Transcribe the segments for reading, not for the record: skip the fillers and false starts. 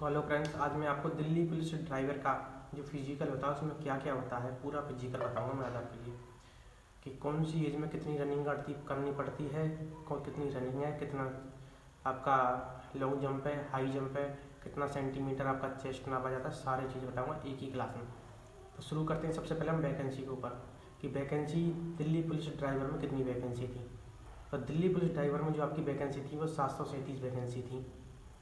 तो hello friends, आज मैं आपको दिल्ली पुलिस ड्राइवर का जो फिजिकल होता है उसमें क्या क्या होता है पूरा फिजिकल बताऊंगा मैं आज आपके लिए कि कौन सी एज में कितनी रनिंग करनी पड़ती है, कौन कितनी रनिंग है, कितना आपका लॉन्ग जंप है, हाई जंप है, कितना सेंटीमीटर आपका चेस्ट नापा जाता है, सारी चीज़ बताऊंगा एक ही क्लास में। तो शुरू करते हैं सबसे पहले हम वैकेंसी के ऊपर कि वैकेंसी दिल्ली पुलिस ड्राइवर में कितनी वैकेंसी थी। तो दिल्ली पुलिस ड्राइवर में जो आपकी वैकेंसी थी वो 737 वैकेंसी थी,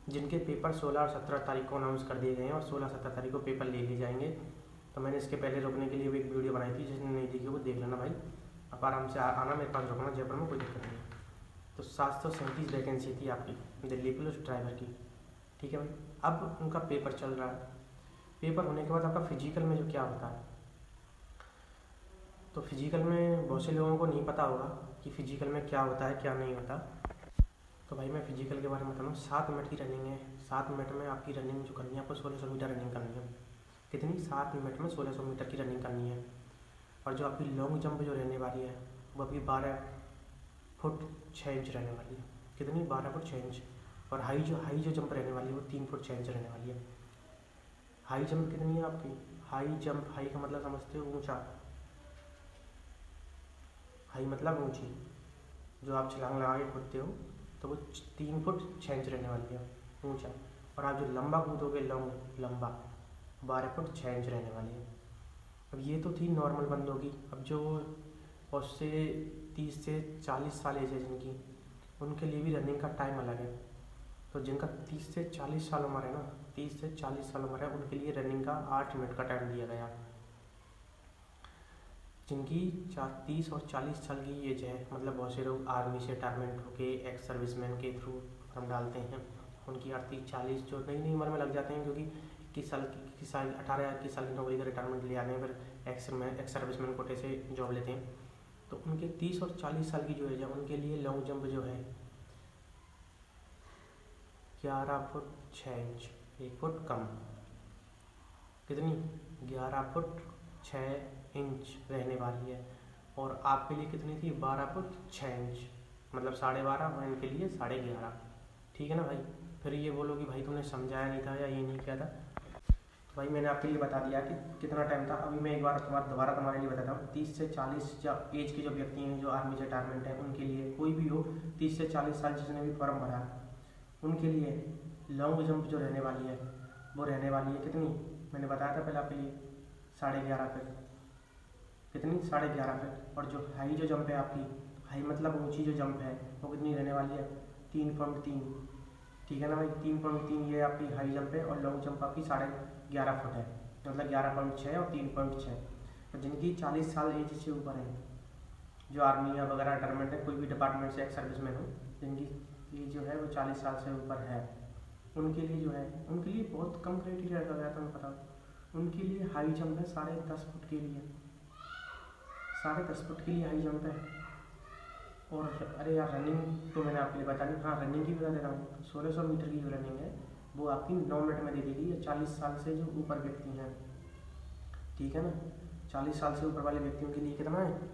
जिनके पेपर 16 और 17 तारीख को अनाउंस कर दिए गए हैं और 16-17 तारीख को पेपर ले लिए जाएंगे। तो मैंने इसके पहले रुकने के लिए भी एक वीडियो बनाई थी, जिसने नहीं देखी वो देख लेना भाई। आप आराम से आना, मेरे पास रुकना जयपुर में, कोई दिक्कत नहीं। तो 737 वैकेंसी थी आपकी दिल्ली पुलिस ड्राइवर की, ठीक है भाई। अब उनका पेपर चल रहा है। पेपर होने के बाद आपका फिजिकल में जो क्या होता है, तो फिजिकल में बहुत से लोगों को नहीं पता होगा कि फिजिकल में क्या होता है क्या नहीं होता। तो भाई मैं फिजिकल के बारे में बता रहा हूँ। 7 मिनट की रनिंग है। 7 मिनट में आपकी रनिंग जो करनी है आपको 1600 मीटर रनिंग करनी है। कितनी? 7 मिनट में 1600 मीटर की रनिंग करनी है। और जो आपकी लॉन्ग जंप जो रहने वाली है वो आपकी 12 फुट 6 इंच रहने वाली है। कितनी? 12 फुट 6 इंच। और हाई जो जंप रहने वाली है वो 3 फुट 6 इंच रहने वाली है। हाई जंप कितनी है आपकी? हाई जंप, हाई का मतलब समझते हो? ऊंचा। हाई मतलब ऊंची, जो आप छलांग लगा के कूदते हो तो वो 3 फुट 6 इंच रहने वाली है ऊंचा। और आप जो लंबा कूदोगे लंबा 12 फुट 6 इंच रहने वाली है। अब ये तो थी नॉर्मल बंदों की। अब जो उससे 30 से 40 साल एज है जिनकी, उनके लिए भी रनिंग का टाइम अलग है। तो जिनका 30 से 40 साल उम्र है ना, 30 से 40 साल उम्र है, उनके लिए रनिंग का 8 मिनट का टाइम दिया गया। जिनकी 30 और 40 साल की एज है, मतलब बहुत से लोग आर्मी से रिटायरमेंट होके एक्स सर्विसमैन के थ्रू फॉर्म डालते हैं, उनकी 38-40 जो नई उम्र में लग जाते हैं, क्योंकि 21 साल 18-21 साल की नौकरी का रिटायरमेंट ले आने पर एक्स सर्विसमैन कोटे से जॉब लेते हैं। तो उनके 30 और 40 साल की जो एज है उनके लिए लॉन्ग जंप जो है 11 फुट 6 इंच, 1 फुट कम। कितनी? 11 फुट 6 इंच रहने वाली है। और आपके लिए कितनी थी? 12 फुट 6 इंच, मतलब 12.5, और इनके लिए 11.5। ठीक है ना भाई। फिर ये बोलो कि भाई तुमने समझाया नहीं था या ये नहीं किया था। तो भाई मैंने आपके लिए बता दिया कि कितना टाइम था। अभी मैं एक बार दोबारा तुम्हारे लिए बताता हूँ। 30 से 40 एज के जो व्यक्ति हैं, जो आर्मी से रिटायरमेंट है, उनके लिए कोई भी हो 30 से 40 साल जिसने भी फॉर्म भरा, उनके लिए लॉन्ग जंप जो रहने वाली है वो रहने वाली है कितनी? मैंने बताया था पहले आपके लिए 11.5 फीट। कितनी? 11.5 फीट। और जो हाई जो जंप है आपकी, हाई मतलब ऊंची जो जंप है, वो कितनी रहने वाली है? 3.3। ठीक है ना भाई। 3.3 ये आपकी हाई जंप है। और लॉन्ग जंप आपकी 11.5 फुट है, मतलब 11.6 और 3.6। तो जिनकी 40 साल एज से ऊपर है, जो आर्मी या वगैरह रिटायरमेंट है, कोई भी डिपार्टमेंट से एक्स सर्विसमैन हो, जिनकी एज जो है वो 40 साल से ऊपर है, उनके लिए जो है, उनके लिए बहुत कम क्राइटेरिया रखा गया था। मैं बताऊँ, उनके लिए हाई जंप है 10.5 फुट के लिए, 10.5 फुट के लिए हाई जंप है। और अरे यार, रनिंग तो मैंने आपके लिए बता दी। हाँ, रनिंग की बता देता हूँ। 1600 मीटर की जो रनिंग है वो आपकी 9 मिनट में दे दी गई है 40 साल से जो ऊपर व्यक्ति हैं, ठीक है ना। 40 साल से ऊपर वाले व्यक्तियों के लिए कितना है?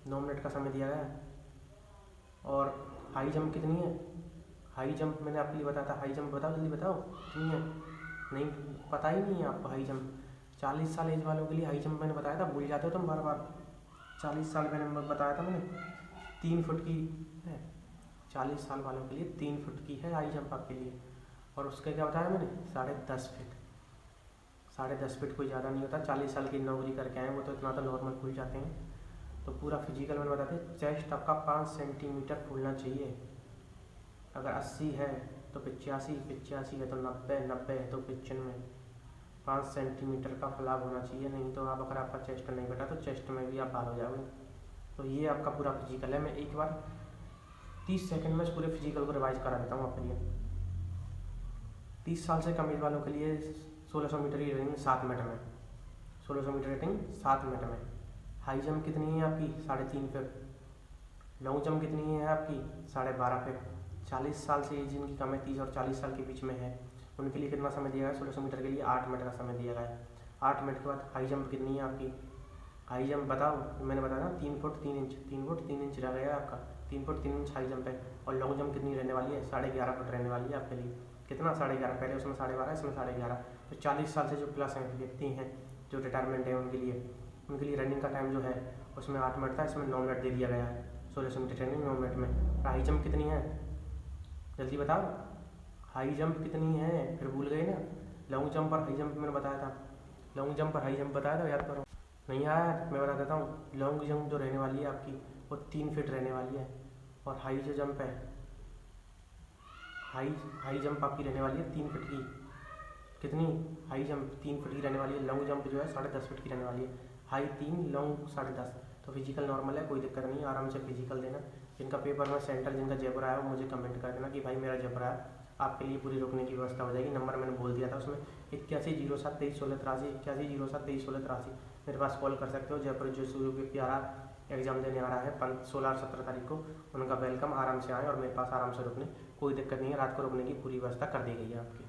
9 मिनट का समय दिया गया है। और हाई जंप कितनी है? हाई जंप मैंने आपके लिए बताया था। हाई जंप बताओ, जल्दी बताओ कितनी है। नहीं पता ही नहीं है आपको हाई जंप। 40 साल एज वालों के लिए हाई जंप मैंने बताया था, भूल जाते हो तुम बार बार। 40 साल मैंने बताया था, मैंने 3 फुट की है। 40 साल वालों के लिए 3 फुट की है हाई जंप आपके लिए। और उसके क्या बताया मैंने? 10.5 फीट। 10.5 फीट कोई ज़्यादा नहीं होता। 40 साल की नौकरी करके आए वो तो इतना तो नॉर्मल फूल जाते हैं। तो पूरा फिजिकल मैंने बताते हैं। चेस्ट आपका 5 सेंटीमीटर फूलना चाहिए। अगर 80 है तो 85, 85 है तो 90, 90 है तो 95। 5 सेंटीमीटर का फैलाव होना चाहिए, नहीं तो आप अगर आपका चेस्ट नहीं बेटा तो चेस्ट में भी आप बाहर हो जाओगे। तो ये आपका पूरा फिजिकल है। मैं एक बार 30 सेकंड में इस पूरे फिजिकल को रिवाइज करा देता हूँ आपके लिए। 30 साल से कम एज वालों के लिए 1600 मीटर की रनिंग 7 मिनट में, 1600 मीटर रनिंग 7 मिनट में। हाई जंप कितनी है आपकी? 3.5 फीट। लॉन्ग जंप कितनी है आपकी? 12.5 फीट। 40 साल से एज जिनकी कम है, 30 और 40 साल के बीच में है, उनके लिए कितना समय दिया गया? 1600 मीटर के लिए 8 मिनट का समय दिया गया है। 8 मिनट के बाद हाई जंप कितनी है आपकी? हाई जंप बताओ, मैंने बताया ना 3 फुट 3 इंच, 3 फुट 3 इंच रह गया आपका। 3 फुट 3 इंच हाई जंप है। और लॉन्ग जंप कितनी रहने वाली है? 11.5 फुट रहने वाली है आपके लिए। कितना 11.5, पहले उसमें 12.5, इसमें 11.5। तो 40 साल से जो प्लस हैं व्यक्ति हैं जो रिटायरमेंट है उनके लिए रनिंग का टाइम जो है उसमें 8 मिनट था, इसमें 9 मिनट दे दिया गया है। 1600 मीटर ट्रेनिंग 9 मिनट में। हाई जंप कितनी है जल्दी बताओ, हाई जंप कितनी है, फिर भूल गए ना। लॉन्ग जंप और हाई जंप मैंने बताया था, लॉन्ग जंप और हाई जंप बताया था, याद करो। नहीं आया मैं बता देता हूँ। लॉन्ग जंप जो रहने वाली है आपकी वो 3 फीट रहने वाली है, और हाई जो जंप है हाई जंप आपकी रहने वाली है 3 फीट की। कितनी, हाई जंप 3 फीट की रहने वाली है। लॉन्ग जंप जो है 10.5 फीट की रहने वाली है। High 3, long 10.5। तो फिजिकल नॉर्मल है, कोई दिक्कत नहीं, आराम से फिजिकल देना। जिनका पेपर में सेंटर जिनका जयपुर आया वो मुझे कमेंट कर देना कि भाई मेरा जयपुर आया, आपके लिए पूरी रुकने की व्यवस्था हो जाएगी। नंबर मैंने बोल दिया था उसमें 8107231683, 8107231683। मेरे पास कॉल कर सकते हो। जयपुर जो व्यक्ति आ रहा एग्जाम देने आ रहा है 16 और 17 तारीख को, उनका वेलकम, आराम से आए और मेरे पास आराम से रुकने, कोई दिक्कत नहीं है। रात को रुकने की पूरी व्यवस्था कर दी गई है आपकी।